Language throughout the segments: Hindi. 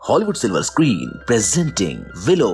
Hollywood silver screen presenting willow.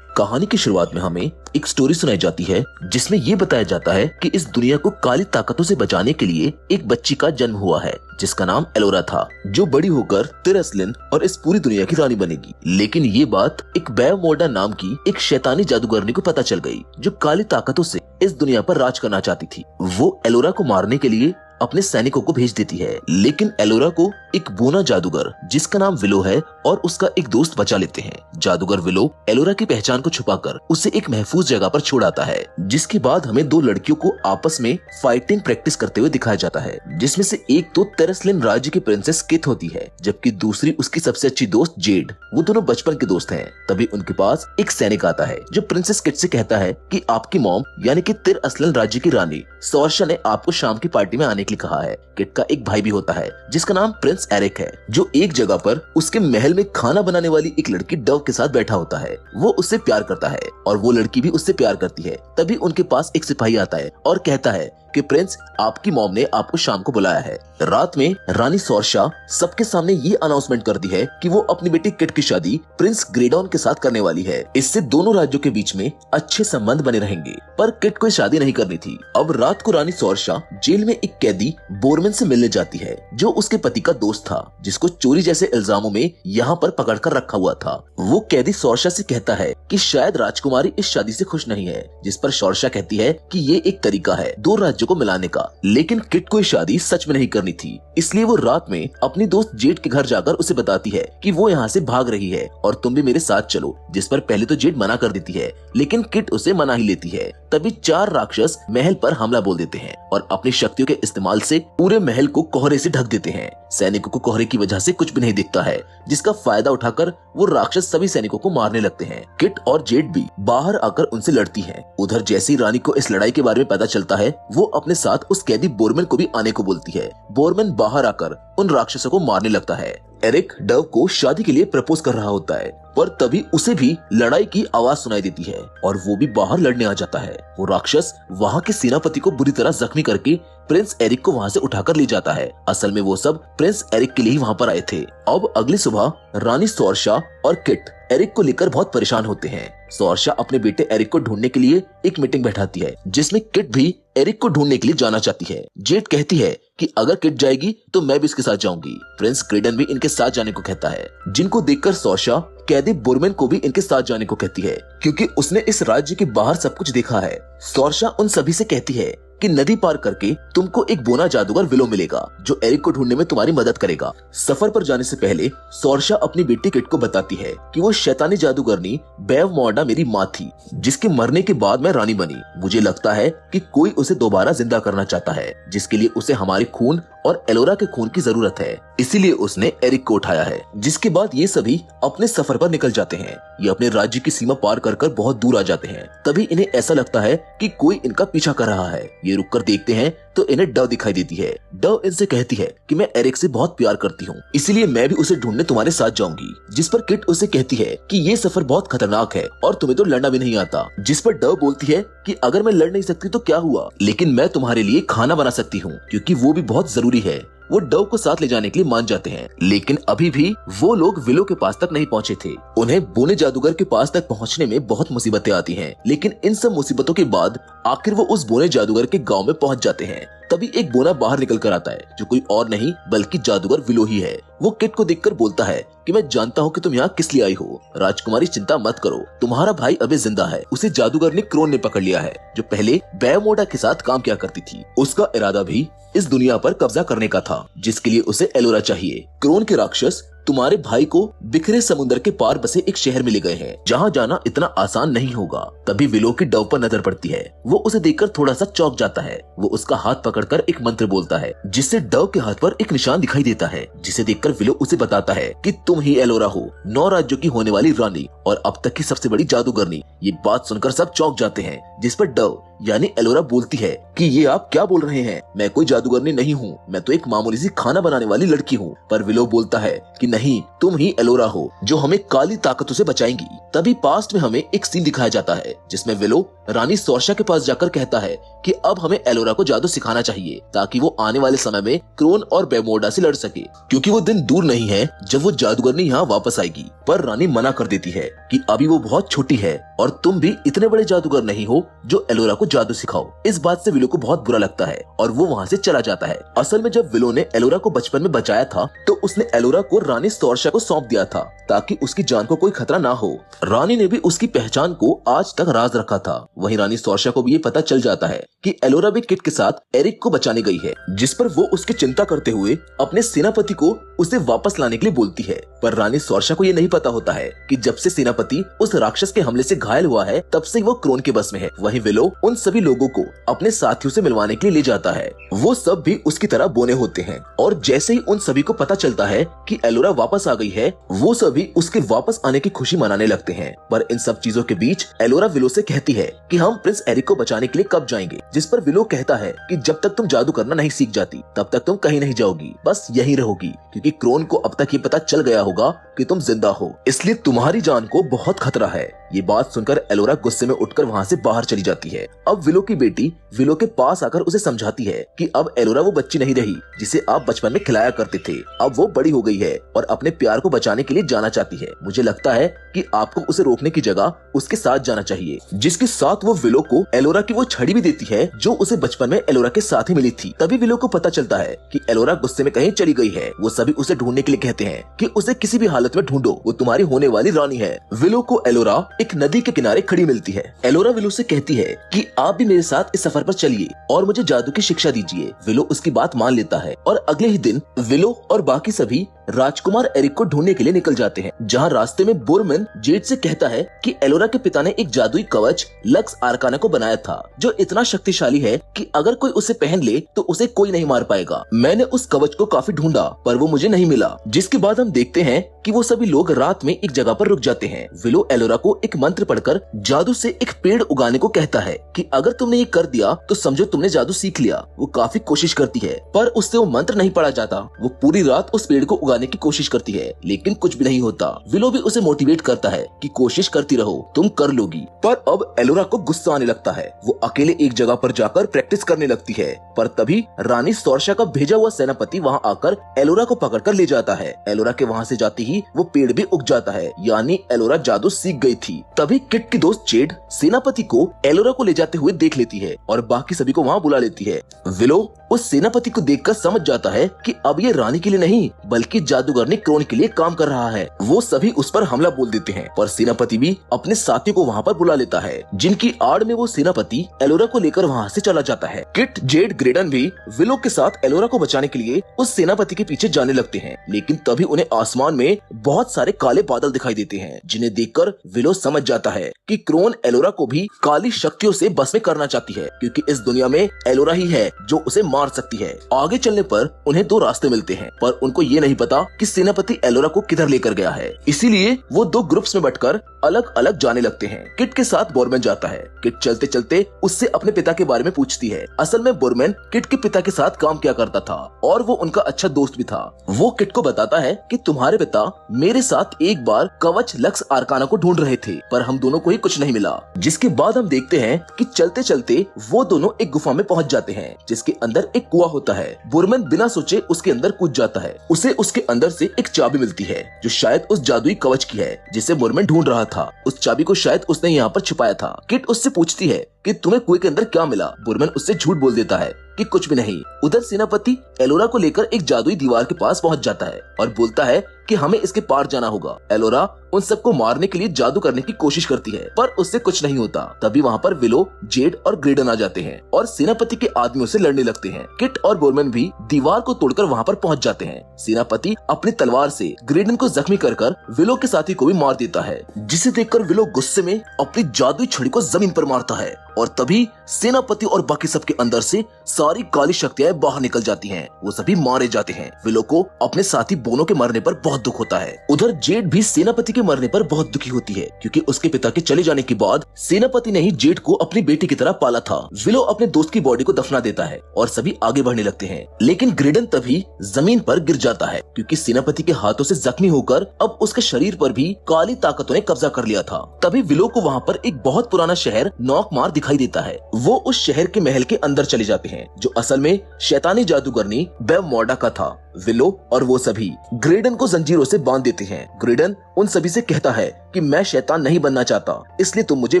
कहानी की शुरुआत में हमें एक स्टोरी सुनाई जाती है जिसमें ये बताया जाता है कि इस दुनिया को काली ताकतों से बचाने के लिए एक बच्ची का जन्म हुआ है जिसका नाम एलोरा था, जो बड़ी होकर तिरस्लिन और इस पूरी दुनिया की रानी बनेगी। लेकिन ये बात एक बेवमोर्डा नाम की एक शैतानी जादूगरनी को पता चल गई जो काली ताकतों से इस दुनिया पर राज करना चाहती थी। वो एलोरा को मारने के लिए अपने सैनिकों को भेज देती है, लेकिन एलोरा को एक बोना जादूगर जिसका नाम विलो है और उसका एक दोस्त बचा लेते हैं। जादूगर विलो एलोरा की पहचान को छुपाकर उसे एक महफूज जगह पर छोड़ आता है, जिसके बाद हमें दो लड़कियों को आपस में फाइटिंग प्रैक्टिस करते हुए दिखाया जाता है, जिसमें से एक तो तिरस्लिन राज्य की प्रिंसेस किथ होती है जबकि दूसरी उसकी सबसे अच्छी दोस्त जेड। वो दोनों बचपन के दोस्त हैं। तभी उनके पास एक सैनिक आता है जो प्रिंसेस किथ से कहता है कि आपकी मॉम यानी कि तिरस्लिन राज्य की रानी सोर्शा ने आपको शाम की पार्टी में आने के लिए कहा है। किट का एक भाई भी होता है जिसका नाम प्रिंस एरिक है, जो एक जगह पर उसके महल में खाना बनाने वाली एक लड़की डव के साथ बैठा होता है। वो उससे प्यार करता है और वो लड़की भी उससे प्यार करती है। तभी उनके पास एक सिपाही आता है और कहता है कि प्रिंस, आपकी मॉम ने आपको शाम को बुलाया है। रात में रानी सोर्शा सबके सामने ये अनाउंसमेंट करती है कि वो अपनी बेटी किट की शादी प्रिंस ग्रेडॉन के साथ करने वाली है। इससे दोनों राज्यों के बीच में अच्छे संबंध बने रहेंगे। पर किट को शादी नहीं करनी थी। अब रात को रानी सोर्शा जेल में एक कैदी बोरमन से मिलने जाती है जो उसके पति का दोस्त था, जिसको चोरी जैसे इल्जामों में यहाँ पर पकड़ कर रखा हुआ था। वो कैदी सोर्शा से कहता है कि शायद राजकुमारी इस शादी से खुश नहीं है, जिस पर सोर्शा कहती है कि ये एक तरीका है दो राज्यों को मिलाने का। लेकिन किट को शादी सच में नहीं करनी थी, इसलिए वो रात में अपनी दोस्त जेड के घर जाकर उसे बताती है कि वो यहाँ से भाग रही है और तुम भी मेरे साथ चलो, जिस पर पहले तो जेड मना कर देती है, लेकिन किट उसे मना ही लेती है। तभी 4 राक्षस महल पर हमला बोल देते हैं और अपनी शक्तियों के इस्तेमाल से पूरे महल को कोहरे से ढक देते हैं। सैनिकों को कोहरे की वजह से कुछ भी नहीं दिखता है, जिसका फायदा उठाकर वो राक्षस सभी सैनिकों को मारने लगते हैं। किट और जेड भी बाहर आकर उनसे लड़ती हैं। उधर जैसी रानी को इस लड़ाई के बारे में पता चलता है, वो अपने साथ उस कैदी बोरमन को भी आने को बोलती है। बोरमन बाहर आकर उन राक्षसों को मारने लगता है। एरिक डव को शादी के लिए प्रपोज कर रहा होता है, पर तभी उसे भी लड़ाई की आवाज सुनाई देती है और वो भी बाहर लड़ने आ जाता है। वो राक्षस वहाँ के सेनापति को बुरी तरह जख्मी करके प्रिंस एरिक को वहाँ से उठाकर ले जाता है। असल में वो सब प्रिंस एरिक के लिए ही वहाँ पर आए थे। अब अगली सुबह रानी सोर्शा और किट एरिक को लेकर बहुत परेशान होते हैं। सोर्शा अपने बेटे एरिक को ढूंढने के लिए एक मीटिंग बैठाती है, जिसमें किट भी एरिक को ढूंढने के लिए जाना चाहती है। जेड कहती है कि अगर किट जाएगी तो मैं भी इसके साथ जाऊंगी। प्रिंस ग्रेडन भी इनके साथ जाने को कहता है, जिनको देखकर सोर्शा कैदी बोरमन को भी इनके साथ जाने को कहती है, क्योंकि उसने इस राज्य के बाहर सब कुछ देखा है। सोर्शा उन सभी से कहती है कि नदी पार करके तुमको एक बोना जादूगर विलो मिलेगा जो एरिक को ढूंढने में तुम्हारी मदद करेगा। सफर पर जाने से पहले सोर्शा अपनी बेटी किट को बताती है कि वो शैतानी जादूगरनी बेवमोर्डा मेरी माँ थी, जिसके मरने के बाद मैं रानी बनी। मुझे लगता है कि कोई उसे दोबारा जिंदा करना चाहता है, जिसके लिए उसे हमारे खून और एलोरा के खून की जरूरत है, इसीलिए उसने एरिक को उठाया है। जिसके बाद ये सभी अपने सफर पर निकल जाते हैं। ये अपने राज्य की सीमा पार कर बहुत दूर आ जाते हैं। तभी इन्हें ऐसा लगता है कि कोई इनका पीछा कर रहा है। ये रुककर देखते हैं तो इन्हें डव दिखाई देती है। डव इनसे कहती है कि मैं एरिक से बहुत प्यार करती हूँ, इसीलिए मैं भी उसे ढूंढने तुम्हारे साथ जाऊंगी। जिस पर किट उसे कहती है कि ये सफर बहुत खतरनाक है और तुम्हें तो लड़ना भी नहीं आता। जिस पर डव बोलती है कि अगर मैं लड़ नहीं सकती तो क्या हुआ, लेकिन मैं तुम्हारे लिए खाना बना सकती हूँ, क्योंकि वो भी बहुत जरूरी है। वो डव को साथ ले जाने के लिए मान जाते हैं, लेकिन अभी भी वो लोग विलो के पास तक नहीं पहुँचे थे। उन्हें बोने जादूगर के पास तक पहुँचने में बहुत मुसीबतें आती हैं, लेकिन इन सब मुसीबतों के बाद आखिर वो उस बोने जादूगर के गांव में पहुँच जाते हैं। तभी एक बोना बाहर निकल कर आता है, जो कोई और नहीं बल्कि जादूगर विलो ही है। वो किट को देखकर बोलता है कि मैं जानता हूँ कि तुम यहाँ किस लिए आई हो। राजकुमारी, चिंता मत करो, तुम्हारा भाई अभी जिंदा है। उसे जादूगर ने क्रोन ने पकड़ लिया है, जो पहले बेवमोर्डा के साथ काम किया करती थी। उसका इरादा भी इस दुनिया पर कब्जा करने का था, जिसके लिए उसे एलोरा चाहिए। क्रोन के राक्षस तुम्हारे भाई को बिखरे समुद्र के पार बसे एक शहर में ले गए हैं, जहाँ जाना इतना आसान नहीं होगा। तभी विलो की डव पर नजर पड़ती है। वो उसे देखकर थोड़ा सा चौंक जाता है। वो उसका हाथ पकड़कर एक मंत्र बोलता है, जिससे डव के हाथ पर एक निशान दिखाई देता है, जिसे देखकर विलो उसे बताता है कि तुम ही एलोरा हो, 9 राज्यों की होने वाली रानी और अब तक की सबसे बड़ी जादूगरनी। ये बात सुनकर सब चौंक जाते हैं, जिस पर डव यानी एलोरा बोलती है कि ये आप क्या बोल रहे हैं, मैं कोई जादूगरनी नहीं हूँ, मैं तो एक मामूली सी खाना बनाने वाली लड़की हूँ। पर विलो बोलता है कि नहीं, तुम ही एलोरा हो जो हमें काली ताकतों से बचाएंगी। तभी पास्ट में हमें एक सीन दिखाया जाता है जिसमें विलो रानी सोर्शा के पास जाकर कहता है कि अब हमें एलोरा को जादू सिखाना चाहिए ताकि वो आने वाले समय में क्रोन और बेमोर्डा से लड़ सके, क्योंकि वो दिन दूर नहीं है जब वो जादूगरनी यहाँ वापस आएगी। पर रानी मना कर देती है कि अभी वो बहुत छोटी है और तुम भी इतने बड़े जादूगर नहीं हो जो एलोरा को जादू सिखाओ। इस बात से विलो को बहुत बुरा लगता है और वो वहाँ से चला जाता है। असल में जब विलो ने एलोरा को बचपन में बचाया था तो उसने एलोरा को रानी सोर्शा को सौंप दिया था ताकि उसकी जान को कोई खतरा ना हो। रानी ने भी उसकी पहचान को आज तक राज रखा था। वहीं रानी सोर्शा को भी ये पता चल जाता है कि एलोरा भी किट के साथ एरिक को बचाने गई है, जिस पर वो उसकी चिंता करते हुए अपने सेनापति को उसे वापस लाने के लिए बोलती है। पर रानी सोर्शा को ये नहीं पता होता है कि जब से सेनापति उस राक्षस के हमले से घायल हुआ है तब से वो क्रोन के बस में है। वहीं विलो उन सभी लोगों को अपने साथियों से मिलवाने के लिए ले जाता है। वो सब भी उसकी तरह बोने होते हैं और जैसे ही उन सभी को पता चलता है कि एलोरा वापस आ गई है, वो सभी उसके वापस आने की खुशी मनाने लगते हैं। पर इन सब चीजों के बीच एलोरा विलो से कहती है कि हम प्रिंस एरिक को बचाने के लिए कब जाएंगे, जिस पर विलो कहता है कि जब तक तुम जादू करना नहीं सीख जाती तब तक तुम कहीं नहीं जाओगी, बस यहीं रहोगी, क्योंकि क्रोन को अब तक ये पता चल गया होगा कि तुम जिंदा हो, इसलिए तुम्हारी जान को बहुत खतरा है। ये बात सुनकर एलोरा गुस्से में उठकर वहाँ से बाहर चली जाती है। अब विलो की बेटी विलो के पास आकर उसे समझाती है कि अब एलोरा वो बच्ची नहीं रही जिसे आप बचपन में खिलाया करते थे, अब वो बड़ी हो गई है और अपने प्यार को बचाने के लिए जाना चाहती है। मुझे लगता है कि आपको उसे रोकने की जगह उसके साथ जाना चाहिए, जिसके साथ वो विलो को एलोरा की वो छड़ी भी देती है जो उसे बचपन में एलोरा के साथ ही मिली थी। तभी विलो को पता चलता है कि एलोरा गुस्से में कहीं चली गई है। वो सभी उसे ढूंढने के लिए कहते हैं कि उसे किसी भी हालत में ढूंढो, वो तुम्हारी होने वाली रानी है। विलो को एलोरा एक नदी के किनारे खड़ी मिलती है। एलोरा विलो से कहती है कि आप भी मेरे साथ इस सफर पर चलिए और मुझे जादू की शिक्षा दीजिए। विलो उसकी बात मान लेता है और अगले ही दिन विलो और बाकी सभी राजकुमार एरिक को ढूंढने के लिए निकल जाते हैं। जहाँ रास्ते में बोरमन जेड से कहता है कि एलोरा के पिता ने एक जादुई कवच लक्स आर्काना को बनाया था जो इतना शक्तिशाली है कि अगर कोई उसे पहन ले तो उसे कोई नहीं मार पाएगा। मैंने उस कवच को काफी ढूंढा पर वो मुझे नहीं मिला, जिसके बाद हम देखते हैं कि वो सभी लोग रात में एक जगह पर रुक जाते हैं। विलो एलोरा को एक मंत्र पढ़कर जादू से एक पेड़ उगाने को कहता है कि अगर तुमने ये कर दिया तो समझो तुमने जादू सीख लिया। वो काफी कोशिश करती है पर उससे वो मंत्र नहीं पढ़ा जाता। वो पूरी रात उस पेड़ को उगाने की कोशिश करती है लेकिन कुछ भी नहीं होता। विलो भी उसे मोटिवेट करता है कि कोशिश करती रहो, तुम कर लोगी। पर अब एलोरा को गुस्सा आने लगता है। वो अकेले एक जगह पर जाकर प्रैक्टिस करने लगती है। पर तभी रानी सोर्शा का भेजा हुआ सेनापति वहाँ आकर एलोरा को पकड़कर ले जाता है। एलोरा के वहाँ से जाती ही वो पेड़ भी उग जाता है, यानी एलोरा जादू सीख गई थी। तभी किट की दोस्त जेड सेनापति को एलोरा को ले जाते हुए देख लेती है और बाकी सभी को वहाँ बुला लेती है। विलो उस सेनापति को देखकर समझ जाता है कि अब ये रानी के लिए नहीं बल्कि जादूगरनी क्रोन के लिए काम कर रहा है। वो सभी उस पर हमला बोल देते हैं पर सेनापति भी अपने साथियों को वहाँ पर बुला लेता है, जिनकी आड़ में वो सेनापति एलोरा को लेकर वहाँ से चला जाता है। किट जेड ग्रेडन भी विलो के साथ एलोरा को बचाने के लिए उस सेनापति के पीछे जाने लगते हैं, लेकिन तभी उन्हें आसमान में बहुत सारे काले बादल दिखाई देते हैं, जिन्हें देखकर विलो समझ जाता है कि क्रोन एलोरा को भी काली शक्तियों से बस में करना चाहती है, क्योंकि इस दुनिया में एलोरा ही है जो उसे मार सकती है। आगे चलने पर उन्हें दो रास्ते मिलते हैं पर उनको ये नहीं पता कि सेनापति एलोरा को किधर लेकर गया है, इसीलिए वो दो ग्रुप्स में बंटकर अलग अलग जाने लगते हैं। किट के साथ बोरमैन जाता है। किट चलते चलते उससे अपने पिता के बारे में पूछती है। असल में बोरमैन किट के पिता के साथ काम किया करता था और वो उनका अच्छा दोस्त भी था। वो किट को बताता है कि तुम्हारे पिता मेरे साथ एक बार कवच लक्स आर्काना को ढूंढ रहे थे पर हम दोनों को ही कुछ नहीं मिला। जिसके बाद हम देखते हैं कि चलते चलते वो दोनों एक गुफा में पहुंच जाते हैं जिसके अंदर एक कुआं होता है। बोरमैन बिना सोचे उसके अंदर कूद जाता है। उसे उसके अंदर से एक चाबी मिलती है जो शायद उस जादुई कवच की है जिसे बोरमैन ढूंढ रहा था। उस चाबी को शायद उसने यहाँ पर छुपाया था। किट उससे पूछती है कि तुम्हें कुएं के अंदर क्या मिला। बोरमैन उससे झूठ बोल देता है कि कुछ भी नहीं। उधर सेनापति एलोरा को लेकर एक जादुई दीवार के पास पहुंच जाता है और बोलता है कि हमें इसके पार जाना होगा। एलोरा उन सबको मारने के लिए जादू करने की कोशिश करती है पर उससे कुछ नहीं होता। तभी वहाँ पर विलो, जेड और ग्रेडन आ जाते हैं और सेनापति के आदमियों से लड़ने लगते हैं। किट और बोरमैन भी दीवार को तोड़कर वहाँ पर पहुँच जाते हैं। सेनापति अपनी तलवार से ग्रेडन को जख्मी कर विलो के साथी को भी मार देता है, जिसे देखकर विलो गुस्से में अपनी जादुई छड़ी को जमीन पर मारता है और तभी सेनापति और बाकी सबके अंदर से सारी काली शक्तियां बाहर निकल जाती हैं। वो सभी मारे जाते हैं। विलो को अपने साथी बोनो के मरने पर बहुत दुख होता है। उधर जेड भी सेनापति के मरने पर बहुत दुखी होती है, क्योंकि उसके पिता के चले जाने के बाद सेनापति ने ही जेड को अपनी बेटी की तरह पाला था। विलो अपने दोस्त की बॉडी को दफना देता है और सभी आगे बढ़ने लगते हैं, लेकिन ग्रेडन तभी जमीन पर गिर जाता है, क्योंकि सेनापति के हाथों से जख्मी होकर अब उसके शरीर पर भी काली ताकतों ने कब्जा कर लिया था। तभी विलो को वहाँ पर एक बहुत पुराना शहर नॉकमार दिखाई देता है। वो उस शहर के महल के अंदर चले जाते हैं, जो असल में शैतानी जादूगरनी बेवमोर्डा का था। विलो और वो सभी ग्रेडन को जंजीरों से बांध देते हैं। ग्रेडन उन सभी से कहता है कि मैं शैतान नहीं बनना चाहता, इसलिए तुम मुझे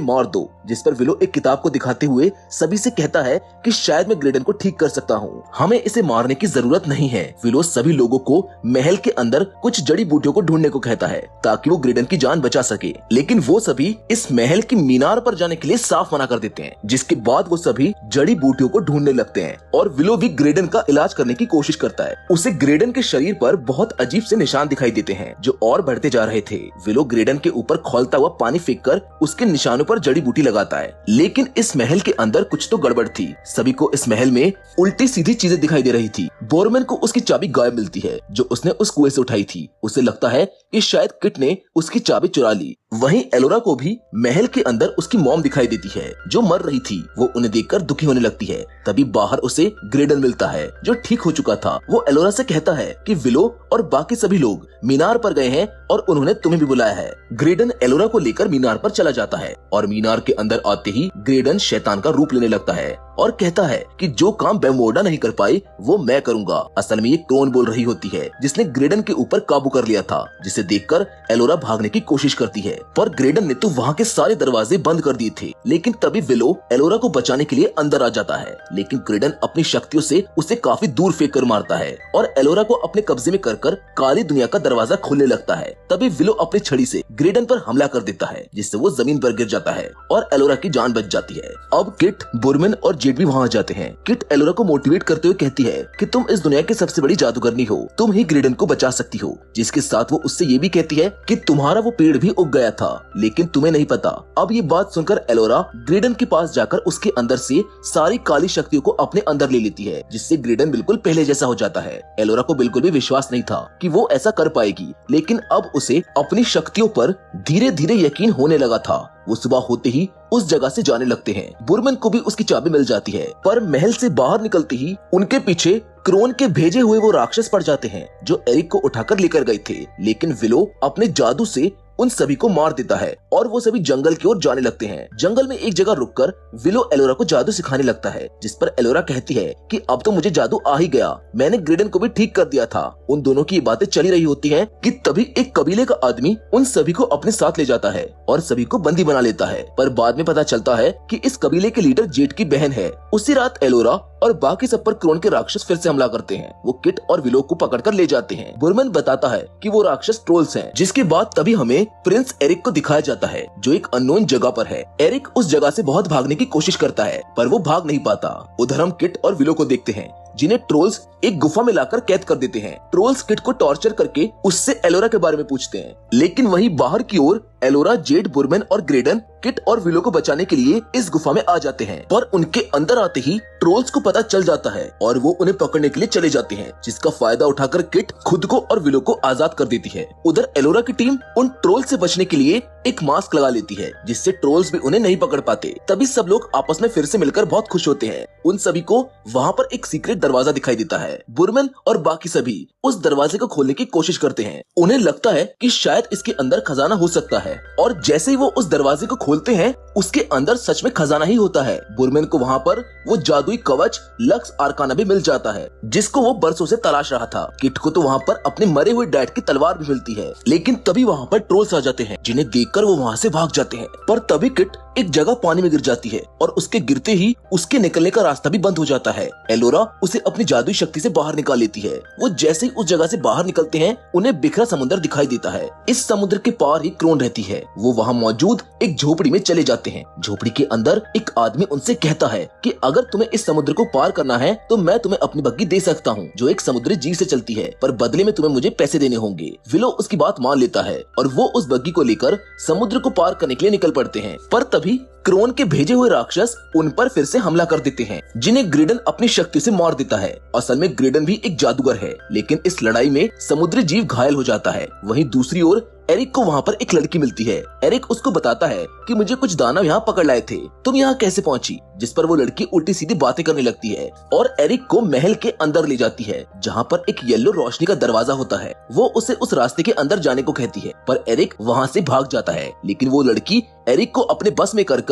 मार दो। जिस पर विलो एक किताब को दिखाते हुए सभी से कहता है कि शायद मैं ग्रेडन को ठीक कर सकता हूँ, हमें इसे मारने की जरूरत नहीं है। विलो सभी लोगों को महल के अंदर कुछ जड़ी बूटियों को ढूंढने को कहता है ताकि वो ग्रेडन की जान बचा सके, लेकिन वो सभी इस महल की मीनार पर जाने के लिए साफ मना कर देते हैं। जिसके बाद वो सभी जड़ी बूटियों को ढूंढने लगते हैं और विलो भी ग्रेडन का इलाज करने की कोशिश करता है। उसे ग्रेडन के शरीर पर बहुत अजीब से निशान दिखाई देते हैं जो और बढ़ते जा रहे थे। विलो ग्रेडन के ऊपर खौलता हुआ पानी फेंककर उसके निशानों पर जड़ी बूटी लगाता है, लेकिन इस महल के अंदर कुछ तो गड़बड़ थी। सभी को इस महल में उल्टी सीधी चीजें दिखाई दे रही थी। बोरमैन को उसकी चाबी गायब मिलती है जो उसने उस कुएं से उठाई थी। उसे लगता है कि शायद किट ने उसकी चाबी चुरा ली। वहीं एलोरा को भी महल के अंदर उसकी मॉम दिखाई देती है जो मर रही थी। वो उन्हें देखकर दुखी होने लगती है। तभी बाहर उसे ग्रेडन मिलता है जो ठीक हो चुका था। वो एलोरा से कहता है कि विलो और बाकी सभी लोग मीनार पर गए हैं और उन्होंने तुम्हें भी बुलाया है। ग्रेडन एलोरा को लेकर मीनार पर चला जाता है और मीनार के अंदर आते ही ग्रेडन शैतान का रूप लेने लगता है और कहता है कि जो काम बेवमोर्डा नहीं कर पाई वो मैं करूंगा। असल में ये क्रोन बोल रही होती है जिसने ग्रेडन के ऊपर काबू कर लिया था, जिसे देखकर एलोरा भागने की कोशिश करती है, पर ग्रेडन ने तो वहाँ के सारे दरवाजे बंद कर दिए थे। लेकिन तभी विलो एलोरा को बचाने के लिए अंदर आ जाता है, लेकिन ग्रेडन अपनी शक्तियों से उसे काफी दूर फेंक कर मारता है और एलोरा को अपने कब्जे में कर काली दुनिया का दरवाजा खोलने लगता है। तभी विलो अपनी छड़ी से ग्रेडन पर हमला कर देता है, जिससे वो जमीन पर गिर जाता है और एलोरा की जान बच जाती है। अब किट, बोरमैन और जेड भी वहाँ जाते हैं। किट एलोरा को मोटिवेट करते हुए कहती है कि तुम इस दुनिया की सबसे बड़ी जादूगरनी हो, तुम ही ग्रेडन को बचा सकती हो। जिसके साथ वो उससे ये भी कहती है कि तुम्हारा वो पेड़ भी उग गया था, लेकिन तुम्हें नहीं पता। अब ये बात सुनकर एलोरा ग्रेडन के पास जाकर उसके अंदर से सारी काली शक्तियों को अपने अंदर ले लेती है, जिससे ग्रेडन बिल्कुल पहले जैसा हो जाता है। एलोरा को बिल्कुल भी विश्वास नहीं था कि वो ऐसा कर पाएगी, लेकिन अब उसे अपनी शक्तियों पर धीरे धीरे यकीन होने लगा था। वो सुबह होते ही उस जगह से जाने लगते हैं। बोरमैन को भी उसकी चाबी मिल जाती है, पर महल से बाहर निकलते ही उनके पीछे क्रोन के भेजे हुए वो राक्षस पड़ जाते हैं जो एरिक को उठाकर लेकर गए थे। लेकिन विलो अपने जादू से उन सभी को मार देता है और वो सभी जंगल की ओर जाने लगते हैं। जंगल में एक जगह रुककर विलो एलोरा को जादू सिखाने लगता है, जिस पर एलोरा कहती है कि अब तो मुझे जादू आ ही गया, मैंने ग्रेडन को भी ठीक कर दिया था। उन दोनों की बातें चली रही होती हैं कि तभी एक कबीले का आदमी उन सभी को अपने साथ ले जाता है और सभी को बंदी बना लेता है। पर बाद में पता चलता है कि इस कबीले के लीडर जेड की बहन है। उसी रात एलोरा और बाकी सब पर क्रोन के राक्षस फिर से हमला करते हैं। वो किट और विलो को पकड़कर ले जाते हैं। बोरमैन बताता है कि वो राक्षस ट्रोल्स हैं। जिसके बाद तभी हमें प्रिंस एरिक को दिखाया जाता है जो एक अननोन जगह पर है। एरिक उस जगह से बहुत भागने की कोशिश करता है, पर वो भाग नहीं पाता। उधर हम किट और विलो को देखते हैं जिन्हें ट्रोल्स एक गुफा में लाकर कैद कर देते हैं। ट्रोल्स किट को टॉर्चर करके उससे एलोरा के बारे में पूछते हैं, लेकिन वहीं बाहर की ओर एलोरा, जेड, बोरमैन और ग्रेडन किट और विलो को बचाने के लिए इस गुफा में आ जाते हैं। पर उनके अंदर आते ही ट्रोल्स को पता चल जाता है और वो उन्हें पकड़ने के लिए चले जाते हैं, जिसका फायदा उठाकर किट खुद को और विलो को आजाद कर देती है। उधर एलोरा की टीम उन ट्रोल्स से बचने के लिए एक मास्क लगा लेती है, जिससे ट्रोल्स भी उन्हें नहीं पकड़ पाते। तभी सब लोग आपस में फिर से मिलकर बहुत खुश होते हैं। उन सभी को वहाँ पर एक सीक्रेट दरवाजा दिखाई देता है। बोरमैन और बाकी सभी उस दरवाजे को खोलने की कोशिश करते हैं। उन्हें लगता है कि शायद इसके अंदर खजाना हो सकता है, और जैसे ही वो उस दरवाजे को खोलते हैं उसके अंदर सच में खजाना ही होता है। बोरमैन को वहाँ पर वो जादुई कवच लक्स आर्काना भी मिल जाता है, जिसको वो बरसों से तलाश रहा था। किट को तो वहाँ पर अपने मरे हुए डैड की तलवार भी मिलती है, लेकिन तभी वहाँ पर ट्रोल्स आ जाते हैं जिन्हें देखकर वो वहाँ से भाग जाते हैं। पर तभी किट एक जगह पानी में गिर जाती है और उसके गिरते ही उसके निकलने का रास्ता भी बंद हो जाता है। एलोरा उसे अपनी जादुई शक्ति से बाहर निकाल लेती है। वो जैसे ही उस जगह से बाहर निकलते हैं उन्हें बिखरा समुद्र दिखाई देता है। इस समुद्र के पार ही क्रोन रहती है। वो वहाँ मौजूद एक झोपड़ी में चले जाते जाते हैं। झोपड़ी के अंदर एक आदमी उनसे कहता है कि अगर तुम्हें इस समुद्र को पार करना है तो मैं तुम्हें अपनी बग्गी दे सकता हूँ जो एक समुद्री जीव से चलती है, पर बदले में तुम्हें मुझे पैसे देने होंगे। विलो उसकी बात मान लेता है और वो उस बग्गी को लेकर समुद्र को पार करने के लिए निकल पड़ते हैं। पर तभी क्रोन के भेजे हुए राक्षस उन पर फिर से हमला कर देते हैं, जिन्हें ग्रेडन अपनी शक्ति से मार देता है। असल में ग्रेडन भी एक जादूगर है, लेकिन इस लड़ाई में समुद्री जीव घायल हो जाता है। वहीं दूसरी ओर एरिक को वहाँ पर एक लड़की मिलती है। एरिक उसको बताता है कि मुझे कुछ दानव यहाँ पकड़ लाए थे, तुम यहाँ कैसे पहुँची? जिस पर वो लड़की उल्टी सीधी बातें करने लगती है और एरिक को महल के अंदर ले जाती है, जहाँ पर एक येलो रोशनी का दरवाजा होता है। वो उसे उस रास्ते के अंदर जाने को कहती है, पर एरिक वहाँ से भाग जाता है। लेकिन वो लड़की एरिक को अपने बस में कर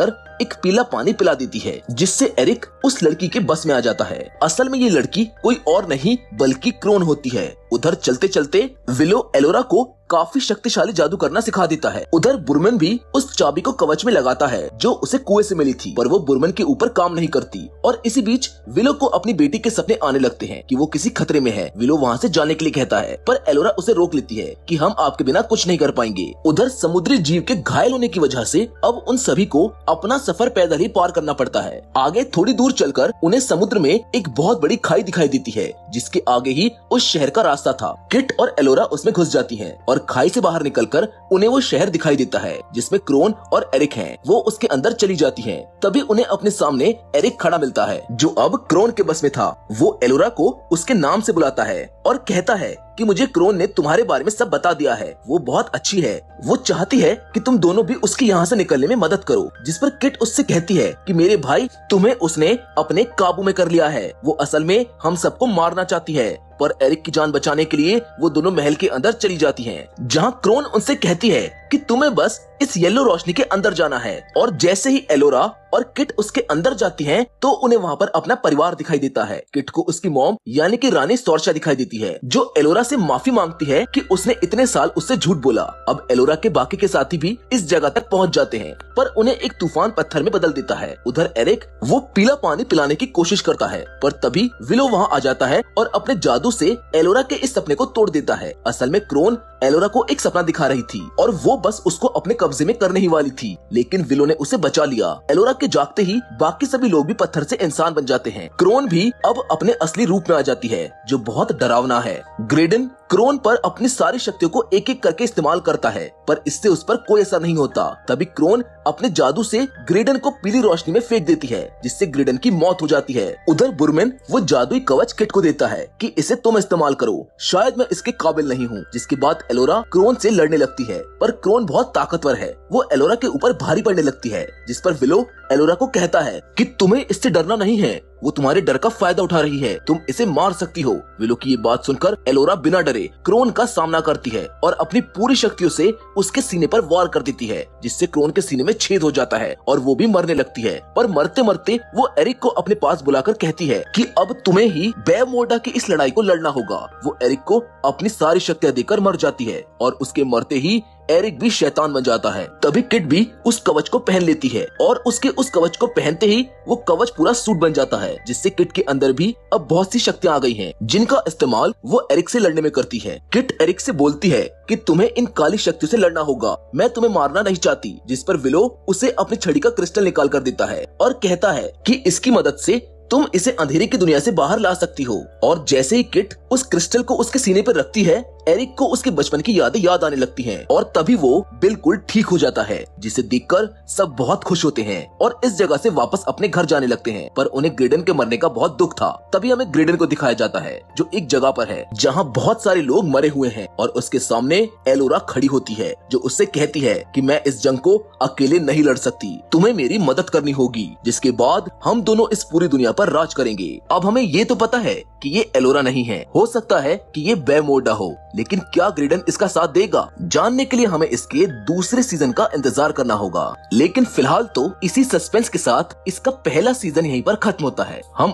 एक पीला पानी पिला देती है, जिससे एरिक उस लड़की के बस में आ जाता है। असल में ये लड़की कोई और नहीं बल्कि क्रोन होती है। उधर चलते चलते विलो एलोरा को काफी शक्तिशाली जादू करना सिखा देता है। उधर बुरमन भी उस चाबी को कवच में लगाता है जो उसे कुएं से मिली थी, पर वो बुरमन के ऊपर काम नहीं करती। और इसी बीच विलो को अपनी बेटी के सपने आने लगते हैं कि वो किसी खतरे में है। विलो वहाँ से जाने के लिए कहता है, पर एलोरा उसे रोक लेती है कि हम आपके बिना कुछ नहीं कर पाएंगे। उधर समुद्री जीव के घायल होने की वजह से अब उन सभी को अपना सफर पैदल ही पार करना पड़ता है। आगे थोड़ी दूर चलकर उन्हें समुद्र में एक बहुत बड़ी खाई दिखाई देती है, जिसके आगे ही उस शहर का रास्ता था। किट और एलोरा उसमें घुस जाती हैं और खाई से बाहर निकलकर उन्हें वो शहर दिखाई देता है जिसमें क्रोन और एरिक हैं। वो उसके अंदर चली जाती हैं। तभी उन्हें अपने सामने एरिक खड़ा मिलता है, जो अब क्रोन के बस में था। वो एलोरा को उसके नाम से बुलाता है और कहता है कि मुझे क्रोन ने तुम्हारे बारे में सब बता दिया है। वो बहुत अच्छी है, वो चाहती है कि तुम दोनों भी उसकी यहाँ से निकलने में मदद करो। जिस पर किट उससे कहती है कि मेरे भाई, तुम्हें उसने अपने काबू में कर लिया है। वो असल में हम सबको मारना चाहती है। पर एरिक की जान बचाने के लिए वो दोनों महल के अंदर चली जाती हैं, जहाँ क्रोन उनसे कहती है कि तुम्हें बस इस येलो रोशनी के अंदर जाना है। और जैसे ही एलोरा और किट उसके अंदर जाती हैं, तो उन्हें वहाँ पर अपना परिवार दिखाई देता है। किट को उसकी मॉम यानी कि रानी सोर्शा दिखाई देती है, जो एलोरा से माफी मांगती है कि उसने इतने साल उससे झूठ बोला। अब एलोरा के बाकी के साथी भी इस जगह तक पहुँच जाते हैं, पर उन्हें एक तूफान पत्थर में बदल देता है। उधर एरिक वो पीला पानी पिलाने की कोशिश करता है, पर तभी विलो वहाँ आ जाता है और अपने जादू से एलोरा के इस सपने को तोड़ देता है। असल में क्रोन एलोरा को एक सपना दिखा रही थी और वो बस उसको अपने कब्जे में करने ही वाली थी, लेकिन विलो ने उसे बचा लिया। एलोरा के जागते ही बाकी सभी लोग भी पत्थर से इंसान बन जाते हैं। क्रोन भी अब अपने असली रूप में आ जाती है, जो बहुत डरावना है। ग्रेडन क्रोन पर अपनी सारी शक्तियों को एक एक करके इस्तेमाल करता है, पर इससे उस पर कोई असर नहीं होता। तभी क्रोन अपने जादू से ग्रेडन को पीली रोशनी में फेंक देती है, जिससे ग्रेडन की मौत हो जाती है। उधर बुरमन वो जादुई कवच किट को देता है कि इसे तुम इस्तेमाल करो, शायद मैं इसके काबिल नहीं हूँ। जिसके बाद एलोरा क्रोन से लड़ने लगती है, पर क्रोन बहुत ताकतवर है। वो एलोरा के ऊपर भारी पड़ने लगती है, जिस पर विलो एलोरा को कहता है कि तुम्हें इससे डरना नहीं है, वो तुम्हारे डर का फायदा उठा रही है, तुम इसे मार सकती हो। विलो की ये बात सुनकर एलोरा बिना डरे क्रोन का सामना करती है और अपनी पूरी शक्तियों से उसके सीने पर वार कर देती है, जिससे क्रोन के सीने में छेद हो जाता है और वो भी मरने लगती है। पर मरते मरते वो एरिक को अपने पास बुलाकर कहती है कि अब तुम्हें ही बेवमोर्डा की इस लड़ाई को लड़ना होगा। वो एरिक को अपनी सारी शक्तियां देकर मर जाती है और उसके मरते ही एरिक भी शैतान बन जाता है। तभी किट भी उस कवच को पहन लेती है और उसके उस कवच को पहनते ही वो कवच पूरा सूट बन जाता है, जिससे किट के अंदर भी अब बहुत सी शक्तियां आ गई हैं, जिनका इस्तेमाल वो एरिक से लड़ने में करती है। किट एरिक से बोलती है कि तुम्हें इन काली शक्तियों से लड़ना होगा, मैं तुम्हें मारना नहीं चाहती। जिस पर विलो उसे अपनी छड़ी का क्रिस्टल निकाल कर देता है और कहता है कि इसकी मदद से तुम इसे अंधेरे की दुनिया से बाहर ला सकती हो। और जैसे ही किट उस क्रिस्टल को उसके सीने पर रखती है, एरिक को उसके बचपन की यादें याद आने लगती हैं और तभी वो बिल्कुल ठीक हो जाता है, जिसे देखकर सब बहुत खुश होते हैं और इस जगह से वापस अपने घर जाने लगते हैं। पर उन्हें ग्रेडन के मरने का बहुत दुख था। तभी हमें ग्रेडन को दिखाया जाता है, जो एक जगह पर है जहाँ बहुत सारे लोग मरे हुए हैं और उसके सामने एलोरा खड़ी होती है, जो उससे कहती है कि मैं इस जंग को अकेले नहीं लड़ सकती, तुम्हें मेरी मदद करनी होगी। जिसके बाद हम दोनों इस पूरी दुनिया पर राज करेंगे। अब हमें ये तो पता है कि ये एलोरा नहीं है, हो सकता है कि ये बेवमोर्डा हो, लेकिन क्या ग्रेडन इसका साथ देगा? जानने के लिए हमें इसके दूसरे सीजन का इंतजार करना होगा। लेकिन फिलहाल तो इसी सस्पेंस के साथ इसका पहला सीजन यहीं पर खत्म होता है। हम